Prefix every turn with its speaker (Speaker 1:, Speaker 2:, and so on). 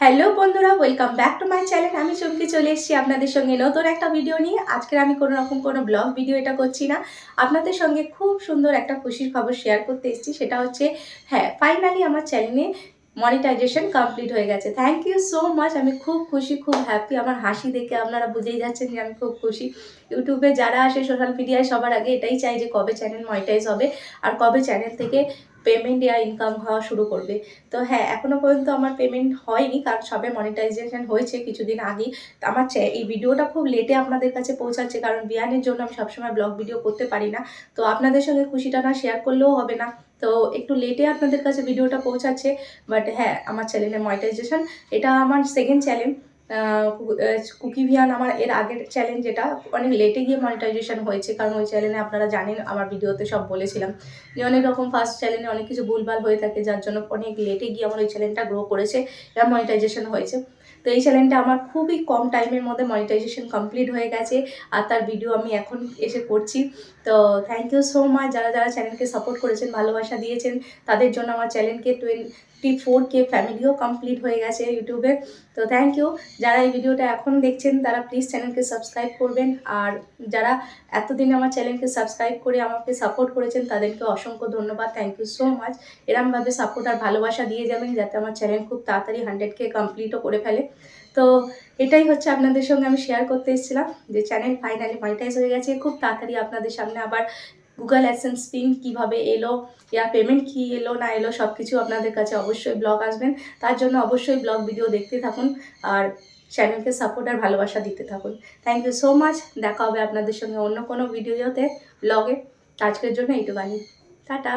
Speaker 1: Hello বন্ধুরা, welcome back to my channel. আমি চমকে চলে এসেছি আপনাদের সঙ্গে নতুন একটা ভিডিও নিয়ে। আজকে আমি কোনো ব্লগ ভিডিও এটা করছি না, আপনাদের সঙ্গে খুব সুন্দর একটা খুশির খবর শেয়ার করতে এসেছি। সেটা হচ্ছে ফাইনালি আমার চ্যানেলে মনিটাইজেশন কমপ্লিট হয়ে গেছে। Thank you so much. আমি খুব খুশি, খুব হ্যাপি। আমার হাসি দেখে আপনারা বুঝেই যাচ্ছেন যে আমি খুব খুশি। ইউটিউবে যারা আসে, সোশ্যাল মিডিয়ায় সবার আগে এটাই চাই যে কবে চ্যানেল মনিটাইজ হবে আর কবে চ্যানেল থেকে পেমেন্ট या ইনকাম হওয়া শুরু করবে। তো এখনো পর্যন্ত আমার পেমেন্ট হয়নি, কারণ সবে মনিটাইজেশন হয়েছে কিছুদিন আগেই। তো আমার এই ভিডিওটা খুব লেটে আপনাদের কাছে পৌঁছাচ্ছে, কারণ বিয়ানের জন্য আমি সবসময় ব্লগ ভিডিও করতে পারি না। তো আপনাদের সঙ্গে খুশিটা না শেয়ার করলেও হবে না, তো একটু লেটে আপনাদের কাছে ভিডিওটা পৌঁছাচ্ছে। বাট আমার চ্যানেলের মনিটাইজেশন, এটা আমার সেকেন্ড চ্যানেল। কুকি ভিয়ান আমার এর আগের চ্যানেল, যেটা অনেক লেটে গিয়ে মনিটাইজেশন হয়েছে, কারণ ওই চ্যানেলে আপনারা জানেন আমার ভিডিওতে সব বলেছিলাম যে অনেক রকম ফার্স্ট চ্যানেলে অনেক কিছু ভুলভাল হয়ে থাকে, যার জন্য অনেক লেটে গিয়ে আমার ওই চ্যানেলটা গ্রো করেছে এবং মনিটাইজেশন হয়েছে। তো এই চ্যানেলটা আমার খুবই কম টাইমের মধ্যে মনিটাইজেশন কমপ্লিট হয়ে গেছে, আর তার ভিডিও আমি এখন এসে করছি। তো থ্যাংক ইউ সো মাচ, যারা যারা চ্যানেলকে সাপোর্ট করেছেন, ভালোবাসা দিয়েছেন, তাদের জন্য আমার চ্যানেলকে 24K ফ্যামিলিও কমপ্লিট হয়ে গেছে ইউটিউবে। তো থ্যাংক ইউ। যারা এই ভিডিওটা এখন দেখছেন তারা প্লিজ চ্যানেলকে সাবস্ক্রাইব করবেন, আর যারা এতদিন আমার চ্যানেলকে সাবস্ক্রাইব করে আমাকে সাপোর্ট করেছেন তাদেরকে অসংখ্য ধন্যবাদ। Thank you so much. এরমভাবে সাপোর্ট আর ভালোবাসা দিয়ে যাবেন যাতে আমার চ্যানেল খুব তাড়াতাড়ি 100K কমপ্লিটও করে ফেলে। তো এটাই হচ্ছে আপনাদের সঙ্গে আমি শেয়ার করতে এসেছিলাম যে চ্যানেল ফাইনালি মনিটাইজ হয়ে গেছে। খুব তাড়াতাড়ি আপনাদের সামনে আবার গুগল অ্যাডসেন্স পিন কীভাবে এলো, পেমেন্ট কী এলো না এলো, সব কিছু আপনাদের কাছে অবশ্যই ব্লগ আসবেন। তার জন্য অবশ্যই ব্লগ ভিডিও দেখতে থাকুন আর চ্যানেলকে সাপোর্ট আর ভালোবাসা দিতে থাকুন। Thank you so much. দেখা হবে আপনাদের সঙ্গে অন্য কোনো ভিডিওতে, ব্লগে। আজকের জন্য এইটুখানি। টাটা।